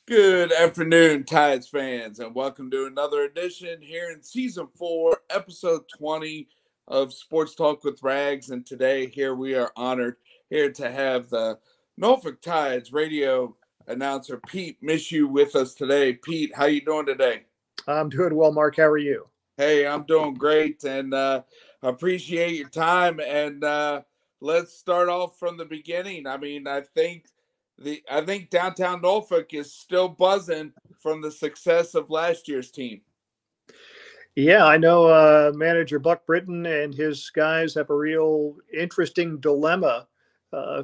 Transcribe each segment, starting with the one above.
Good afternoon, Tides fans, and welcome to another edition here in Season 4, Episode 20 of Sports Talk with Rags. And today, here we are honored here to have the Norfolk Tides radio announcer, Pete Michaud, with us today. Pete, how you doing today? I'm doing well, Mark. How are you? Hey, I'm doing great, and appreciate your time. And let's start off from the beginning. I think downtown Norfolk is still buzzing from the success of last year's team. Yeah, I know manager Buck Britton and his guys have a real interesting dilemma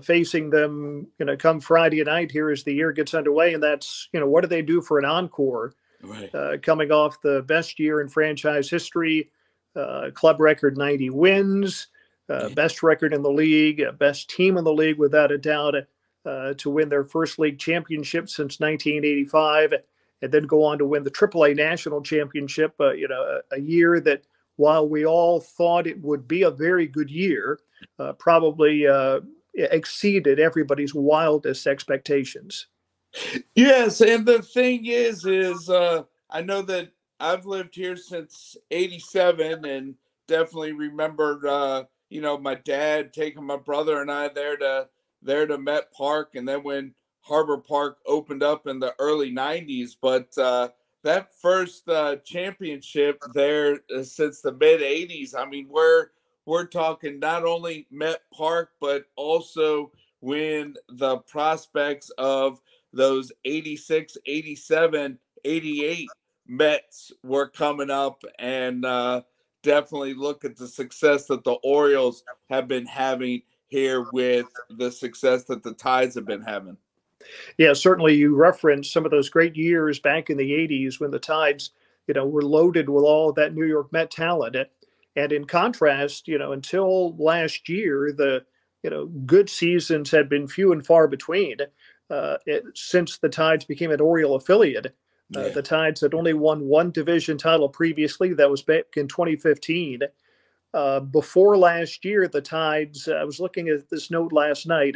facing them, come Friday night here as the year gets underway. And that's, what do they do for an encore Right. coming off the best year in franchise history, club record 90 wins, best record in the league, best team in the league without a doubt, to win their first league championship since 1985, and then go on to win the AAA national championship. A year that, while we all thought it would be a very good year, probably exceeded everybody's wildest expectations. Yes, and the thing is I know that I've lived here since '87, and definitely remembered, my dad taking my brother and I there to Met Park, and then when Harbor Park opened up in the early '90s. But that first championship there since the mid '80s, I mean, we're talking not only Met Park, but also when the prospects of those 86, 87, 88 Mets were coming up, and definitely look at the success that the Orioles have been having here with the success that the Tides have been having. Yeah, certainly you referenced some of those great years back in the 80s when the Tides, were loaded with all of that New York Met talent. And in contrast, until last year, the, good seasons had been few and far between. Since the Tides became an Oriole affiliate, Yeah. the Tides had only won one division title previously. That was back in 2015. Before last year, the Tides, I was looking at this note last night,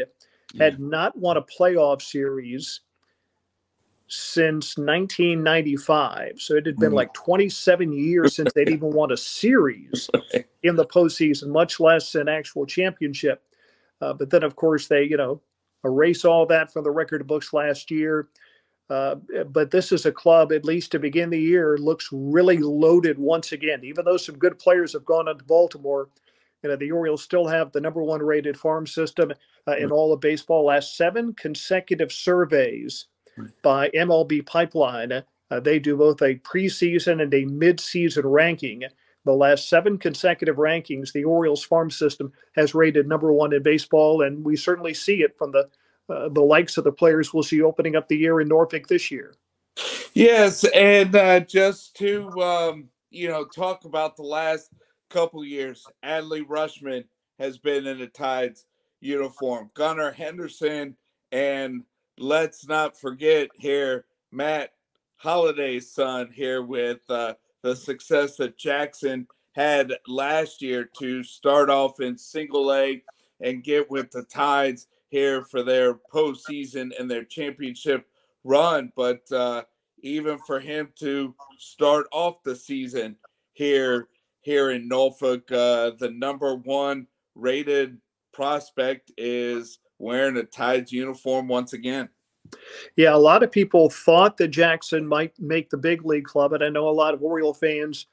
Yeah. had not won a playoff series since 1995. So it had been like 27 years since they'd even won a series in the postseason, much less an actual championship. But then, of course, they, erase all that from the record books last year. But this is a club, at least to begin the year, looks really loaded once again. Even though some good players have gone on to Baltimore, the Orioles still have the number one rated farm system in all of baseball. Last 7 consecutive surveys by MLB Pipeline, they do both a preseason and a midseason ranking. The last 7 consecutive rankings, the Orioles farm system has rated number one in baseball, and we certainly see it from the likes of the players we'll see opening up the year in Norfolk this year. Yes, and just to talk about the last couple years, Adley Rushman has been in the Tides uniform. Gunnar Henderson, and let's not forget here Matt Holliday's son here with the success that Jackson had last year to start off in single A and get with the Tides here for their postseason and their championship run. But even for him to start off the season here in Norfolk, the number one rated prospect is wearing a Tides uniform once again. Yeah, a lot of people thought that Jackson might make the big league club, and I know a lot of Oriole fans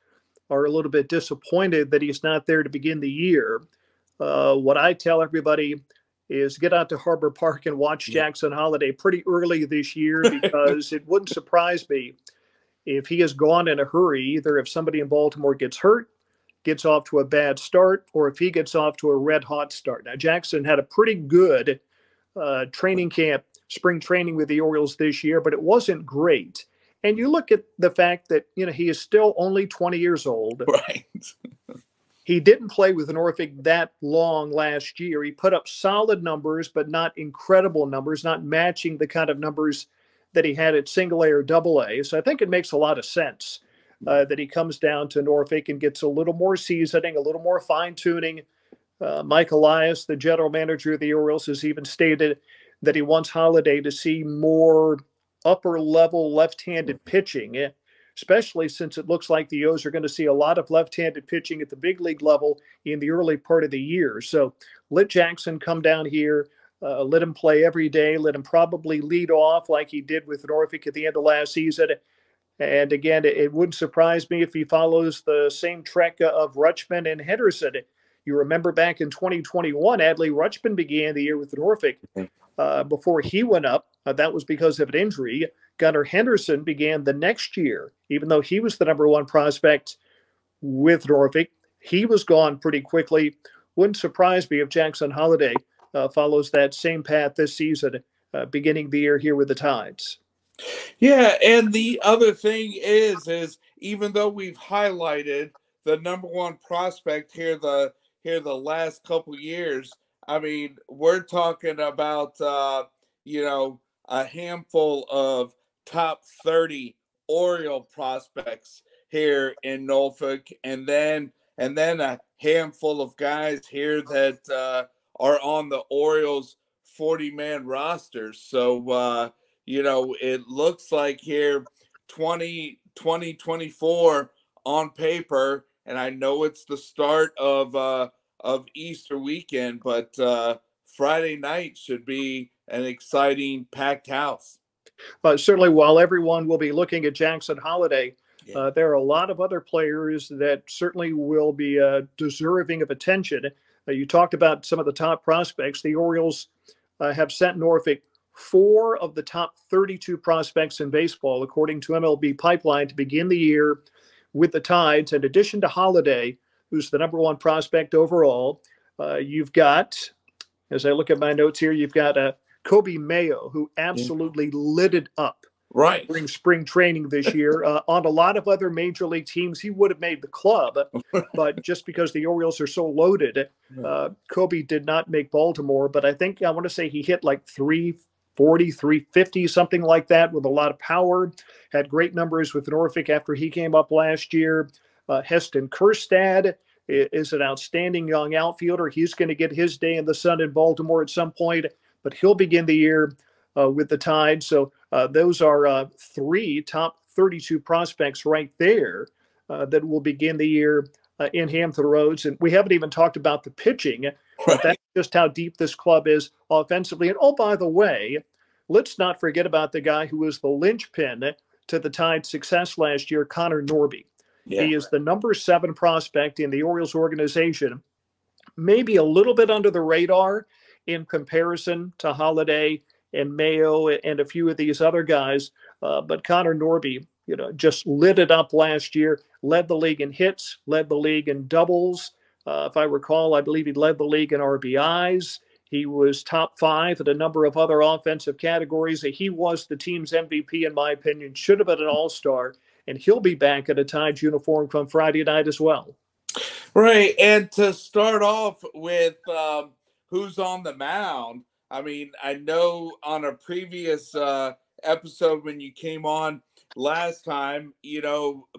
are a little bit disappointed that he's not there to begin the year. What I tell everybody is get out to Harbor Park and watch Jackson Holliday pretty early this year, because it wouldn't surprise me if he is gone in a hurry, either if somebody in Baltimore gets hurt, gets off to a bad start, or if he gets off to a red hot start. Now, Jackson had a pretty good training camp, spring training with the Orioles this year, but it wasn't great. And you look at the fact that, he is still only 20 years old. Right. He didn't play with Norfolk that long last year. He put up solid numbers, but not incredible numbers, not matching the kind of numbers that he had at single A or double A. So I think it makes a lot of sense that he comes down to Norfolk and gets a little more seasoning, a little more fine tuning. Mike Elias, the general manager of the Orioles, has even stated that he wants Holliday to see more upper level left-handed pitching, especially since it looks like the O's are going to see a lot of left-handed pitching at the big league level in the early part of the year. So let Jackson come down here, let him play every day, let him probably lead off like he did with Norfolk at the end of last season. And again, it wouldn't surprise me if he follows the same trek of Rutschman and Henderson. You remember back in 2021, Adley Rutschman began the year with Norfolk before he went up. That was because of an injury. Gunnar Henderson began the next year, even though he was the number one prospect with Norfolk. He was gone pretty quickly. Wouldn't surprise me if Jackson Holliday follows that same path this season, beginning the year here with the Tides. Yeah, and the other thing is even though we've highlighted the number one prospect here the last couple years, I mean, we're talking about a handful of top 30 Oriole prospects here in Norfolk, and then a handful of guys here that are on the Orioles 40-man roster. So it looks like here 2024 on paper, and I know it's the start of Easter weekend, but Friday night should be an exciting packed house. Certainly, while everyone will be looking at Jackson Holliday, there are a lot of other players that certainly will be deserving of attention. You talked about some of the top prospects. The Orioles have sent Norfolk 4 of the top 32 prospects in baseball, according to MLB Pipeline, to begin the year with the Tides. In addition to Holliday, who's the number one prospect overall, you've got, as I look at my notes here, you've got Kobe Mayo, who absolutely lit it up during spring training this year. On a lot of other major league teams, he would have made the club, but just because the Orioles are so loaded, Kobe did not make Baltimore. But I want to say he hit like 340, 350, something like that, with a lot of power. Had great numbers with Norfolk after he came up last year. Heston Kjerstad is an outstanding young outfielder. He's going to get his day in the sun in Baltimore at some point, but he'll begin the year with the Tide. So those are 3 top 32 prospects right there that will begin the year in Hampton Roads. And we haven't even talked about the pitching, but that's just how deep this club is offensively. And oh, by the way, let's not forget about the guy who was the linchpin to the Tide's success last year, Connor Norby. He is the number 7 prospect in the Orioles organization, maybe a little bit under the radar in comparison to Holliday and Mayo and a few of these other guys. But Connor Norby, just lit it up last year, led the league in hits, led the league in doubles. If I recall, I believe he led the league in RBIs. He was top 5 at a number of other offensive categories. He was the team's MVP, in my opinion, should have been an all-star, and he'll be back at a Tides uniform come Friday night as well. Right, and to start off with who's on the mound, I mean, I know on a previous episode when you came on last time,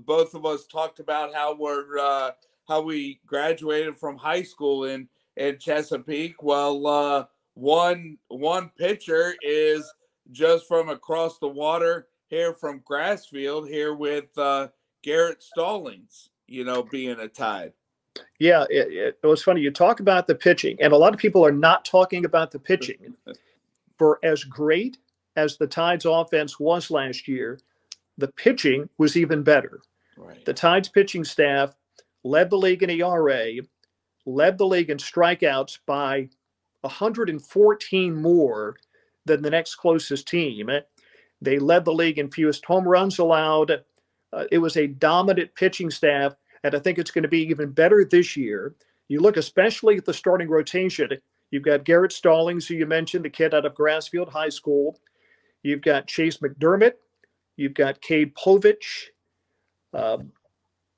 both of us talked about how we graduated from high school in Chesapeake. Well, one pitcher is just from across the water here from Grassfield here with Garrett Stallings, being a Tide. Yeah, it was funny. You talk about the pitching, and a lot of people are not talking about the pitching. For as great as the Tides offense was last year, the pitching was even better. Right. The Tides pitching staff led the league in ERA, led the league in strikeouts by 114 more than the next closest team. They led the league in fewest home runs allowed. It was a dominant pitching staff, and I think it's going to be even better this year. You look especially at the starting rotation. You've got Garrett Stallings, who you mentioned, the kid out of Grassfield High School. You've got Chase McDermott. You've got Cade Povich.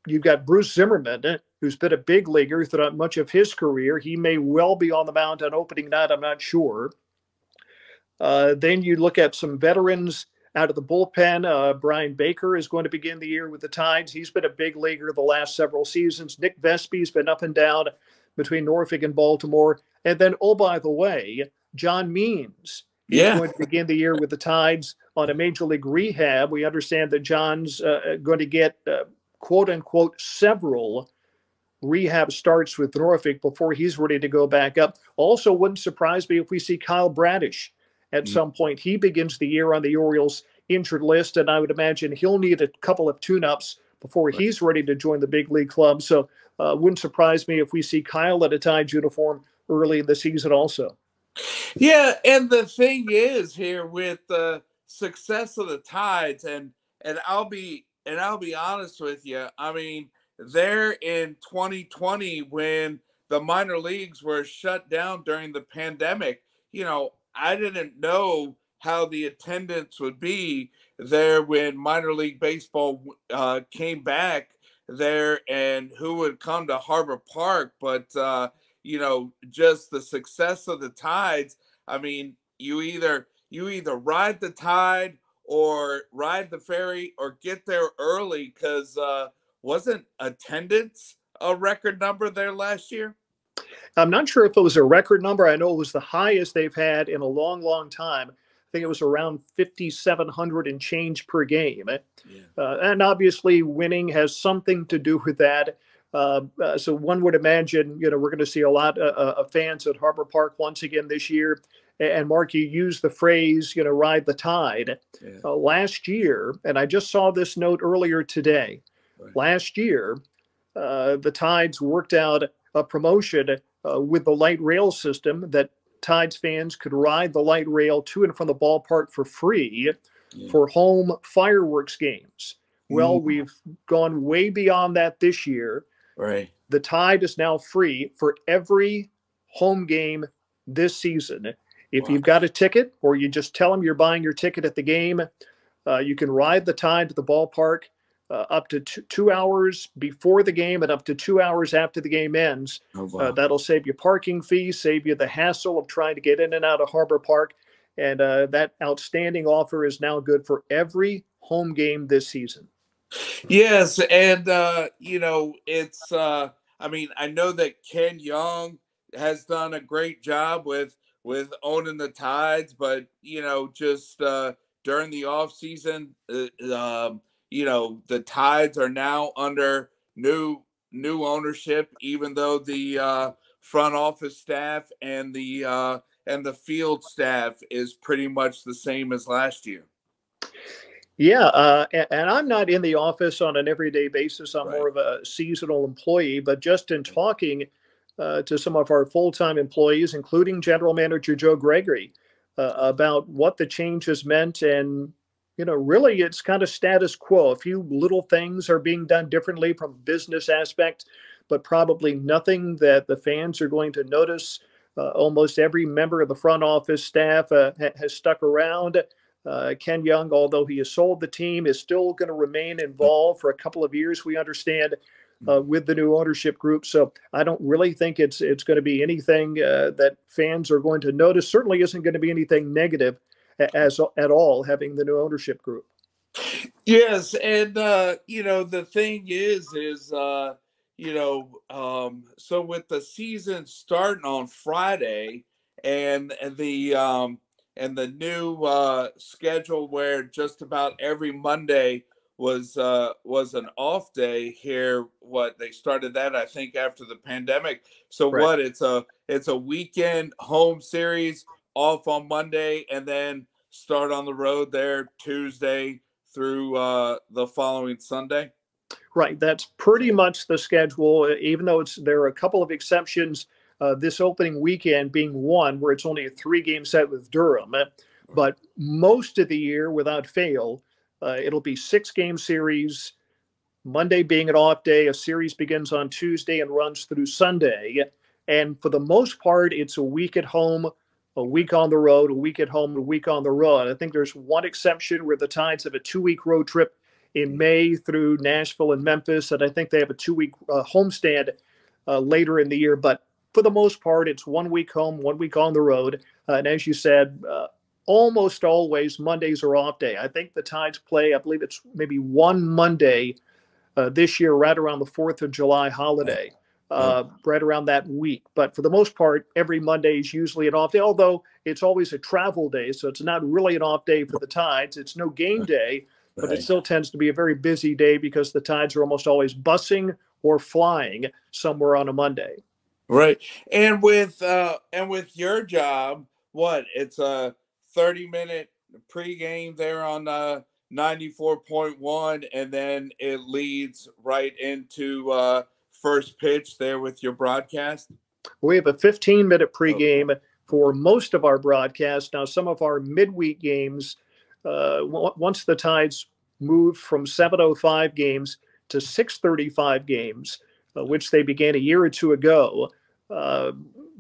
You've got Bruce Zimmerman, who's been a big leaguer throughout much of his career. He may well be on the mound on opening night. I'm not sure. Then you look at some veterans out of the bullpen. Brian Baker is going to begin the year with the Tides. He's been a big leaguer the last several seasons. Nick Vesby's been up and down between Norfolk and Baltimore. And then, oh, by the way, John Means is going to begin the year with the Tides. on a major league rehab. We understand that John's going to get quote unquote several rehab starts with Norfolk before he's ready to go back up. Also, wouldn't surprise me if we see Kyle Bradish at some point. He begins the year on the Orioles injured list, and I would imagine he'll need a couple of tune-ups before he's ready to join the big league club. So wouldn't surprise me if we see Kyle at a Tides uniform early in the season also. Yeah, and the thing is here with the success of the Tides, and I'll be honest with you. I mean, there in 2020 when the minor leagues were shut down during the pandemic, I didn't know how the attendance would be there when minor league baseball came back there and who would come to Harbor Park. But just the success of the Tides. I mean, you either ride the tide or ride the ferry or get there early because wasn't attendance a record number there last year? I'm not sure if it was a record number. I know it was the highest they've had in a long, long time. I think it was around 5,700 and change per game. Yeah. And obviously winning has something to do with that. So one would imagine, we're going to see a lot of fans at Harbor Park once again this year. And Mark, you used the phrase, ride the tide. Yeah. Last year, and I just saw this note earlier today, right. Last year, the Tides worked out a promotion with the light rail system that Tides fans could ride the light rail to and from the ballpark for free for home fireworks games. Well, we've gone way beyond that this year. Right. The Tide is now free for every home game this season. If you've got a ticket or you just tell them you're buying your ticket at the game, you can ride the Tide to the ballpark up to 2 hours before the game and up to 2 hours after the game ends. Oh, wow. That'll save you parking fees, save you the hassle of trying to get in and out of Harbor Park. And that outstanding offer is now good for every home game this season. Yes. And, it's, I mean, I know that Ken Young has done a great job with owning the Tides, but, just during the off season, the Tides are now under new ownership, even though the front office staff and the field staff is pretty much the same as last year. Yeah, and I'm not in the office on an everyday basis. I'm more of a seasonal employee, but just in talking to some of our full-time employees, including General Manager Joe Gregory, about what the change has meant. And really, it's kind of status quo. A few little things are being done differently from a business aspect, but probably nothing that the fans are going to notice. Almost every member of the front office staff has stuck around. Ken Young, although he has sold the team, is still going to remain involved for a couple of years, we understand, with the new ownership group. So I don't really think it's going to be anything that fans are going to notice. Certainly isn't going to be anything negative at all, having the new ownership group. Yes, and the thing is so with the season starting on Friday and the new schedule where just about every Monday was an off day here. They started that, I think, after the pandemic. So right. It's a weekend home series off on Monday and then start on the road there Tuesday through the following Sunday. Right. That's pretty much the schedule, even though there are a couple of exceptions, this opening weekend being one where it's only a 3-game set with Durham. But most of the year, without fail, it'll be 6-game series, Monday being an off day. A series begins on Tuesday and runs through Sunday. And for the most part, it's a week at home, a week on the road, a week at home, a week on the road. I think there's one exception where the Tides have a 2-week road trip in May through Nashville and Memphis. And I think they have a 2-week homestand later in the year. But for the most part, it's 1 week home, 1 week on the road. And as you said, almost always Mondays are off day. I think the Tides play, I believe it's maybe one Monday this year, right around the 4th of July holiday. Oh, right around that week. But for the most part, every Monday is usually an off day, although it's always a travel day. So it's not really an off day for the Tides. It's no game day, but it right. still tends to be a very busy day because the Tides are almost always busing or flying somewhere on a Monday. Right. And with your job, what? It's a 30-minute pregame there on 94.1, and then it leads right into first pitch there with your broadcast. We have a 15-minute Oh, pregame for most of our broadcasts. Now, some of our midweek games, once the Tides moved from 7:05 games to 6:35 games, which they began a year or two ago, uh,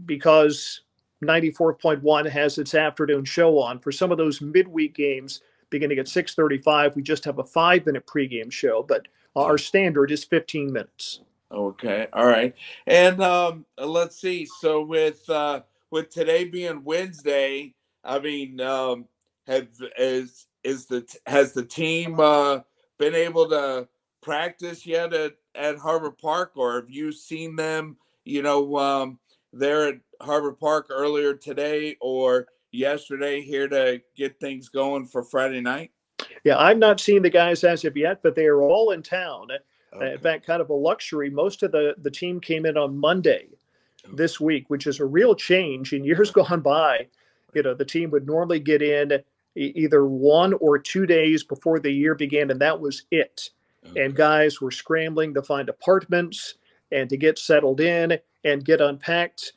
because 94.1 has its afternoon show on. For some of those midweek games, beginning at 6:35, we just have a 5-minute pregame show, but our standard is 15 minutes. okay. All right. And let's see. So with today being Wednesday, I mean, have is the has the team been able to practice yet at Harbor Park, or have you seen them, there at Harbor Park earlier today or yesterday here to get things going for Friday night? Yeah, I've not seen the guys as of yet, but they are all in town. In Okay. fact, kind of a luxury. Most of the team came in on Monday Okay. this week, which is a real change. In years gone by, the team would normally get in either 1 or 2 days before the year began, and that was it. And Okay. guys were scrambling to find apartments and to get settled in and get unpacked.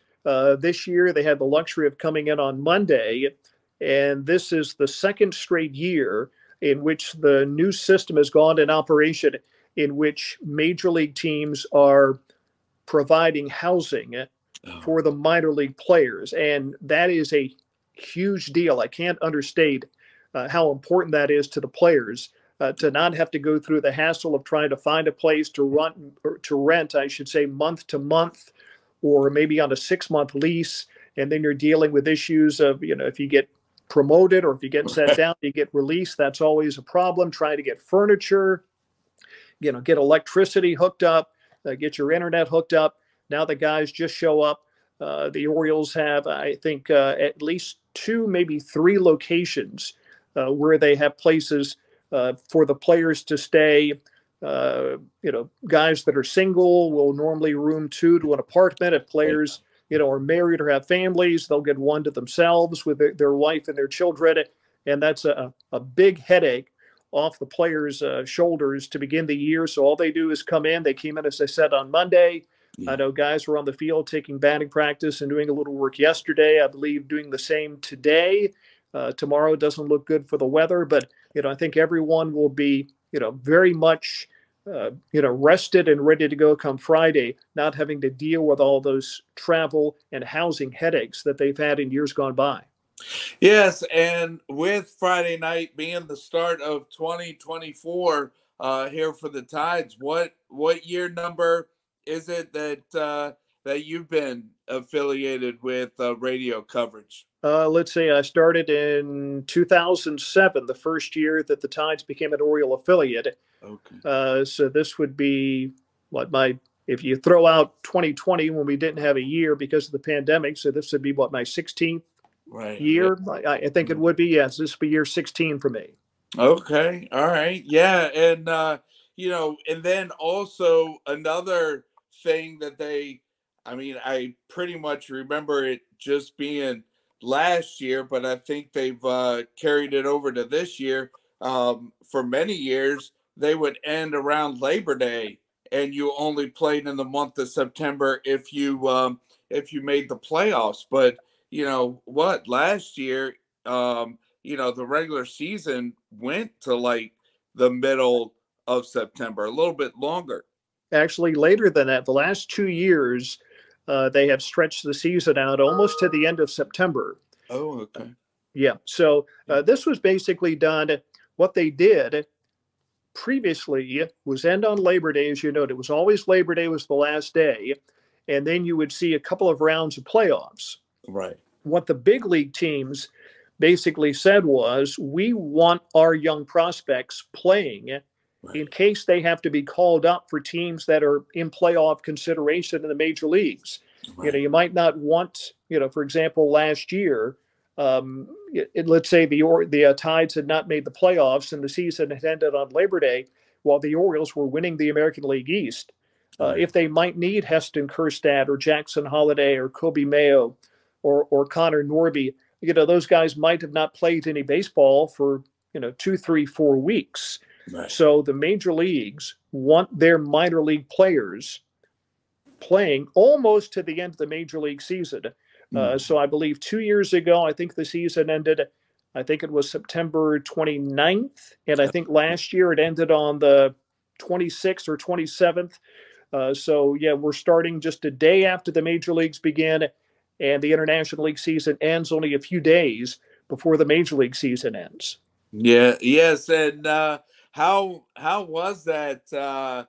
This year, they had the luxury of coming in on Monday, and this is the second straight year in which the new system has gone in operation, in which major league teams are providing housing Oh, for the minor league players. And that is a huge deal. I can't understate how important that is to the players, to not have to go through the hassle of trying to find a place to run or to rent, I should say, month to month, or maybe on a 6-month lease. And then you're dealing with issues of, if you get promoted or if you get sent down, you get released. That's always a problem. Trying to get furniture, get electricity hooked up, get your internet hooked up. Now the guys just show up. The Orioles have, I think, at least 2, maybe 3 locations where they have places for the players to stay. Guys that are single will normally room 2 to an apartment. If right. players, are married or have families, they'll get 1 to themselves with their wife and their children. And that's a big headache off the players' shoulders to begin the year. So all they do is come in. They came in, as I said, on Monday. I Yeah. know guys were on the field taking batting practice and doing a little work yesterday. I believe doing the same today. Tomorrow doesn't look good for the weather, but I think everyone will be very much rested and ready to go come Friday, not having to deal with all those travel and housing headaches that they've had in years gone by. Yes, and with Friday night being the start of 2024 here for the Tides, what year number is it that you've been affiliated with radio coverage? Let's say I started in 2007, the first year that the Tides became an Oriole affiliate. Okay. So this would be if you throw out 2020 when we didn't have a year because of the pandemic. So this would be my 16th Right. Yeah. year. I think it would be. Yes, this would be year 16 for me. Okay. All right. Yeah. And, and then also another thing that I mean, I pretty much remember it just being last year, but I think they've carried it over to this year. For many years, they would end around Labor Day, and you only played in the month of September if you made the playoffs. But what last year, the regular season went to like the middle of September, a little bit longer. Actually, later than that, the last 2 years, they have stretched the season out almost to the end of September. Oh, okay. Yeah. So Yeah. this was basically done. What they did previously was end on Labor Day, as you noted. It was always Labor Day was the last day, and then you would see a couple of rounds of playoffs. Right. What the big league teams basically said was, we want our young prospects playing in case they have to be called up for teams that are in playoff consideration in the major leagues. Right. You might not want, for example, last year, let's say the Tides had not made the playoffs and the season had ended on Labor Day while the Orioles were winning the American League East. If they might need Heston Kjerstad or Jackson Holliday or Kobe Mayo or Connor Norby, those guys might have not played any baseball for 2, 3, 4 weeks. Right. So the major leagues want their minor league players playing almost to the end of the major league season. So I believe 2 years ago, I think the season ended, I think it was September 29th. And I think last year it ended on the 26th or 27th. So, yeah, we're starting just a day after the major leagues begin, and the International League season ends only a few days before the major league season ends. Yeah. Yes. And how was that?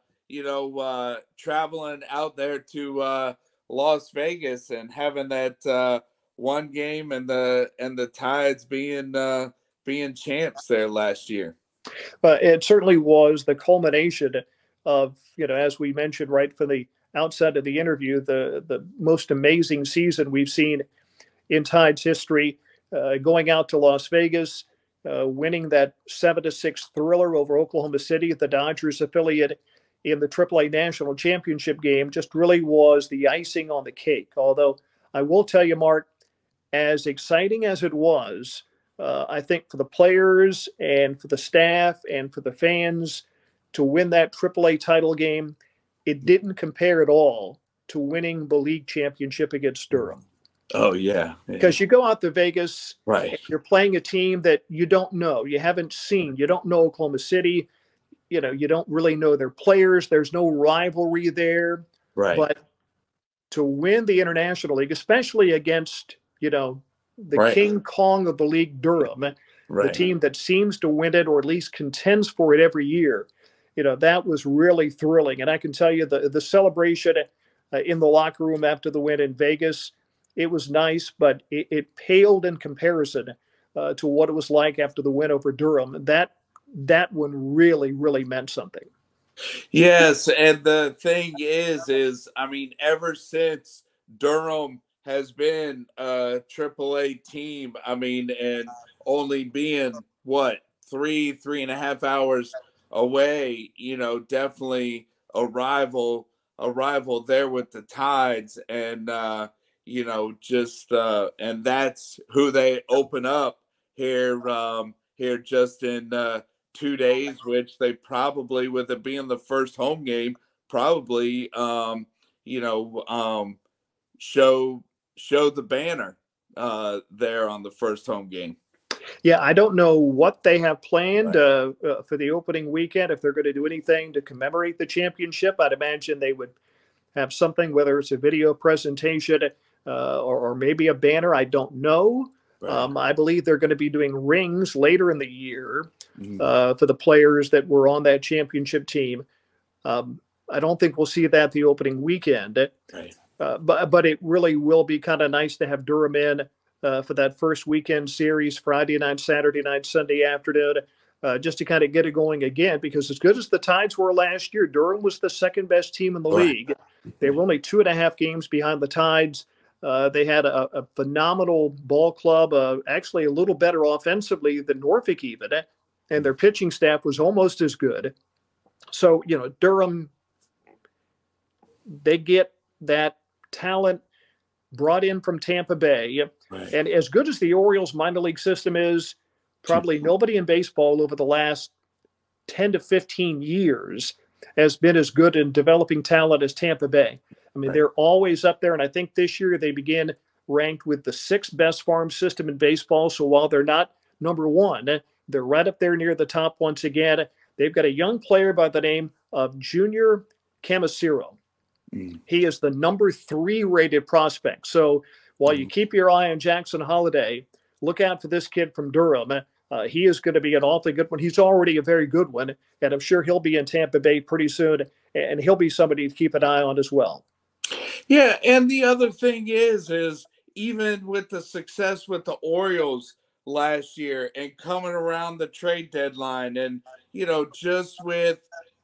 Traveling out there to Las Vegas and having that one game and the Tides being champs there last year. It certainly was the culmination of, as we mentioned right from the outset of the interview, the most amazing season we've seen in Tides history. Going out to Las Vegas, winning that 7-6 thriller over Oklahoma City, the Dodgers affiliate, in the AAA National Championship game, just really was the icing on the cake. Although I will tell you, Mark, as exciting as it was, I think for the players and for the staff and for the fans to win that AAA title game, it didn't compare at all to winning the league championship against Durham. Oh, yeah. Because you go out to Vegas, right? You're playing a team that you don't know, you haven't seen, you don't know Oklahoma City, you don't really know their players. There's no rivalry there. Right. But to win the International League, especially against, the King Kong of the league, Durham, the team that seems to win it or at least contends for it every year, that was really thrilling. And I can tell you the celebration in the locker room after the win in Vegas, it was nice, but it paled in comparison to what it was like after the win over Durham. That one really, really meant something. Yes, and the thing is, I mean, ever since Durham has been a AAA team, I mean, and only being what 3.5 hours away, definitely a rival there with the Tides, and and that's who they open up here just in 2 days, which they probably, with it being the first home game, probably show the banner there on the first home game. Yeah, I don't know what they have planned for the opening weekend, if they're going to do anything to commemorate the championship. I'd imagine they would have something, whether it's a video presentation or maybe a banner. I don't know. I believe they're going to be doing rings later in the year for the players that were on that championship team. I don't think we'll see that the opening weekend. But it really will be kind of nice to have Durham in for that first weekend series, Friday night, Saturday night, Sunday afternoon, just to kind of get it going again. Because as good as the Tides were last year, Durham was the second best team in the league. They were only 2.5 games behind the Tides. They had a phenomenal ball club, actually a little better offensively than Norfolk even, and their pitching staff was almost as good. So, Durham, they get that talent brought in from Tampa Bay. And as good as the Orioles minor league system is, probably nobody in baseball over the last 10 to 15 years has been as good in developing talent as Tampa Bay. I mean, they're always up there. And I think this year they begin ranked with the 6th best farm system in baseball. So while they're not number one, they're right up there near the top once again. They've got a young player by the name of Junior Camasiro. He is the number 3 rated prospect. So while you keep your eye on Jackson Holliday, look out for this kid from Durham. He is going to be an awfully good one. He's already a very good one, and I'm sure he'll be in Tampa Bay pretty soon, and he'll be somebody to keep an eye on as well. Yeah, and the other thing is even with the success with the Orioles, last year, and coming around the trade deadline, and just with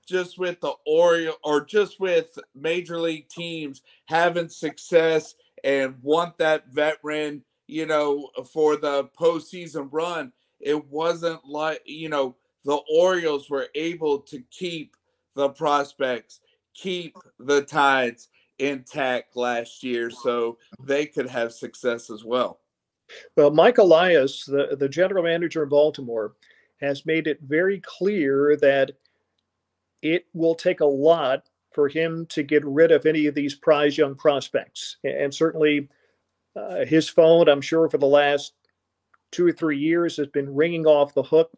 the Orioles, or just with major league teams having success and want that veteran, for the postseason run. It wasn't like, the Orioles were able to keep the prospects, keep the Tides intact last year, so they could have success as well. Well, Mike Elias, the general manager in Baltimore, has made it very clear that it will take a lot for him to get rid of any of these prize young prospects. And certainly his phone, I'm sure, for the last 2 or 3 years has been ringing off the hook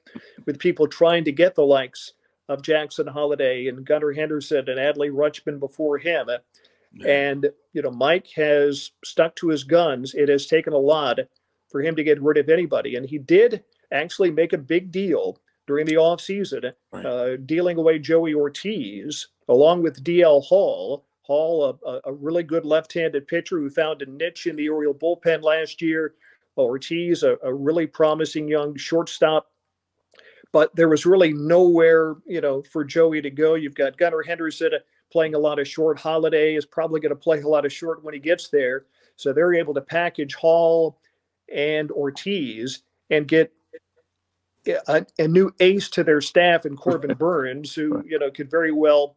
with people trying to get the likes of Jackson Holliday and Gunnar Henderson and Adley Rutschman before him. Yeah. And, Mike has stuck to his guns. It has taken a lot for him to get rid of anybody. And he did actually make a big deal during the offseason, Right. dealing away Joey Ortiz, along with DL Hall. Hall, a really good left-handed pitcher who found a niche in the Oriole bullpen last year. Ortiz, a really promising young shortstop. But there was really nowhere, for Joey to go. You've got Gunnar Henderson playing a lot of short. Holiday is probably going to play a lot of short when he gets there. So they're able to package Hall and Ortiz and get a new ace to their staff in Corbin Burns, who, could very well,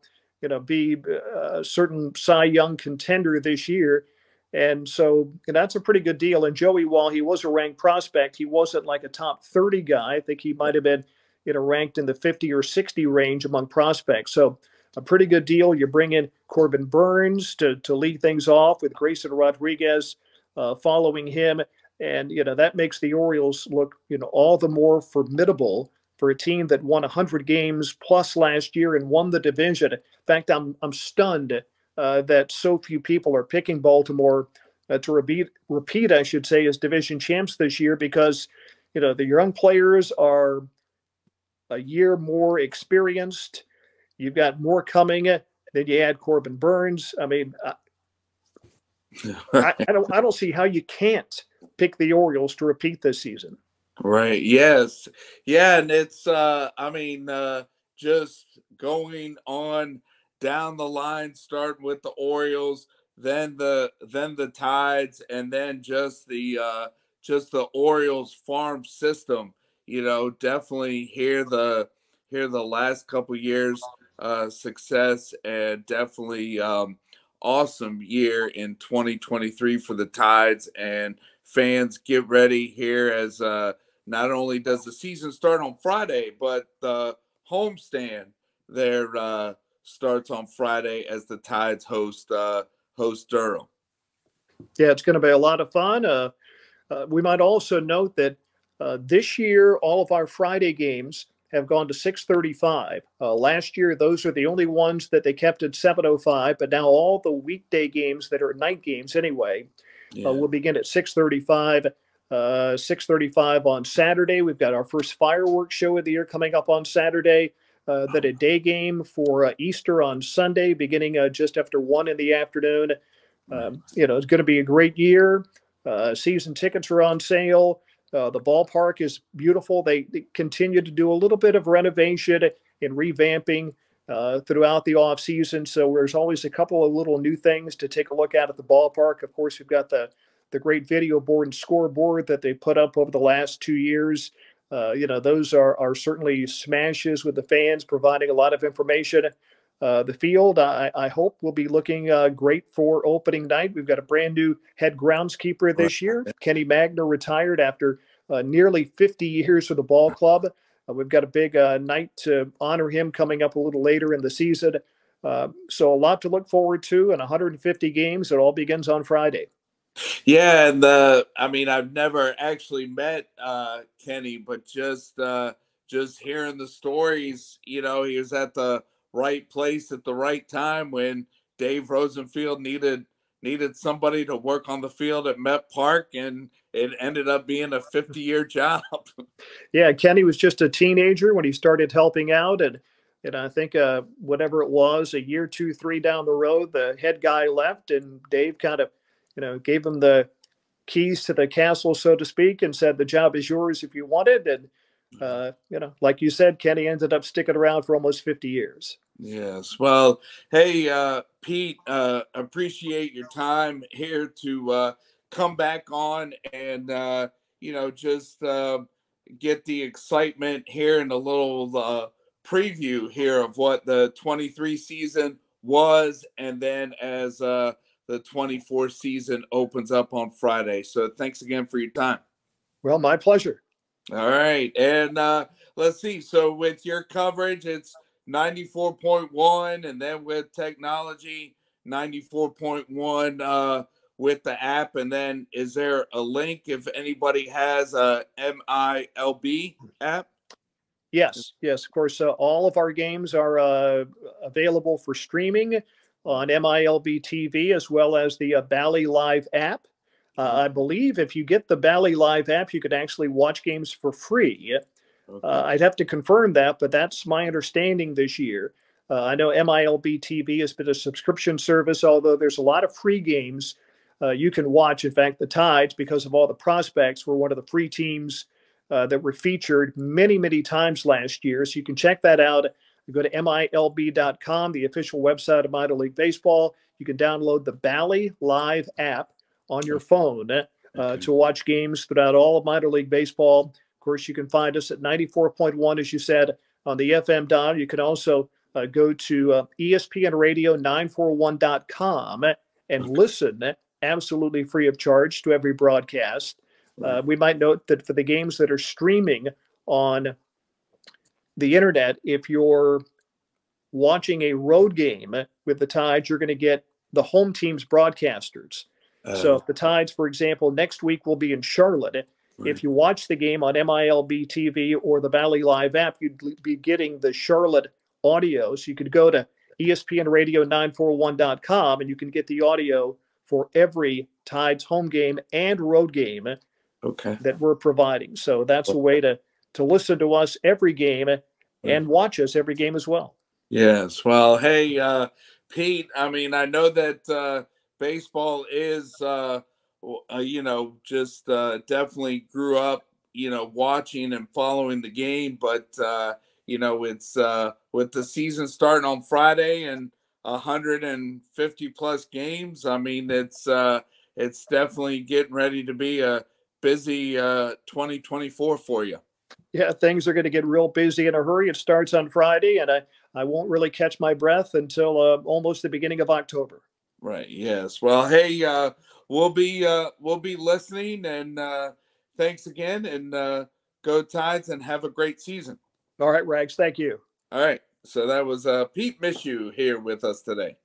be a certain Cy Young contender this year. And so that's a pretty good deal. And Joey, while he was a ranked prospect, he wasn't like a top 30 guy. I think he might have been, ranked in the 50 or 60 range among prospects. So a pretty good deal. You bring in Corbin Burns to lead things off with Grayson Rodriguez following him. And, that makes the Orioles look, all the more formidable for a team that won 100 games plus last year and won the division. In fact, I'm stunned that so few people are picking Baltimore to repeat, I should say, as division champs this year, because, the young players are a year more experienced. You've got more coming. Then you add Corbin Burns. I mean, I don't see how you can't pick the Orioles to repeat this season. Right. Yes. Yeah. And it's, just going on down the line, starting with the Orioles, then the Tides, and then just the Orioles farm system. Definitely hear the last couple years success, and definitely awesome year in 2023 for the Tides. And fans, get ready here, as not only does the season start on Friday, but the homestand there starts on Friday as the Tides host Durham. Yeah, it's going to be a lot of fun. We might also note that this year, all of our Friday games have gone to 6:35. Last year, those are the only ones that they kept at 7:05. But now all the weekday games that are night games anyway will begin at 6:35. 6:35 on Saturday. We've got our first fireworks show of the year coming up on Saturday. Then a day game for Easter on Sunday, beginning just after 1 in the afternoon. It's going to be a great year. Season tickets are on sale. The ballpark is beautiful. They continue to do a little bit of renovation and revamping throughout the off season. So there's always a couple of little new things to take a look at the ballpark. Of course, we've got the great video board and scoreboard that they put up over the last 2 years. Those are certainly smashes with the fans, providing a lot of information. The field, I hope, will be looking great for opening night. We've got a brand new head groundskeeper this year. Kenny Magner retired after nearly 50 years with the ball club. We've got a big night to honor him coming up a little later in the season. So a lot to look forward to, and 150 games. It all begins on Friday. Yeah, and I've never actually met Kenny, but just hearing the stories, he was at the right place at the right time when Dave Rosenfield needed somebody to work on the field at Met Park, and it ended up being a 50-year job. Yeah, Kenny was just a teenager when he started helping out, and I think whatever it was, a year, 2, 3 down the road, the head guy left, and Dave kind of, gave him the keys to the castle, so to speak, and said the job is yours if you want it. And like you said, Kenny ended up sticking around for almost 50 years. Yes. Well, hey, Pete, appreciate your time here to come back on and, just get the excitement here and a little preview here of what the 23 season was. And then as the 24 season opens up on Friday. So thanks again for your time. Well, my pleasure. All right. And let's see. So with your coverage, it's 94.1, and then with technology, 94.1 with the app. And then is there a link if anybody has a MILB app? Yes. Of course, all of our games are available for streaming on MILB TV as well as the Bally Live app. I believe if you get the Bally Live app, you can actually watch games for free. Okay. I'd have to confirm that, but that's my understanding this year. I know MILB TV has been a subscription service, although there's a lot of free games you can watch. In fact, the Tides, because of all the prospects, were one of the free teams that were featured many, many times last year. So you can check that out. You go to MILB.com, the official website of Minor League Baseball. You can download the Bally Live app on your phone to watch games throughout all of minor league baseball. Of course, you can find us at 94.1, as you said, on the FM dial. You can also go to ESPNradio941.com and listen absolutely free of charge to every broadcast. We might note that for the games that are streaming on the internet, if you're watching a road game with the Tides, you're going to get the home team's broadcasters. So if the Tides, for example, next week will be in Charlotte, if you watch the game on MILB TV or the Bally Live app, you'd be getting the Charlotte audio. So you could go to ESPNradio941.com and you can get the audio for every Tides home game and road game that we're providing. So that's a way to listen to us every game and watch us every game as well. Yes. Well, hey, Pete, I mean, I know that baseball is, just definitely grew up, watching and following the game. But, it's with the season starting on Friday and 150 plus games. I mean, it's definitely getting ready to be a busy 2024 for you. Yeah, things are going to get real busy in a hurry. It starts on Friday, and I won't really catch my breath until almost the beginning of October. Right. Yes. Well, hey, we'll be listening, and thanks again, and go Tides, and have a great season. All right, Rags. Thank you. All right. So that was Pete Michaud here with us today.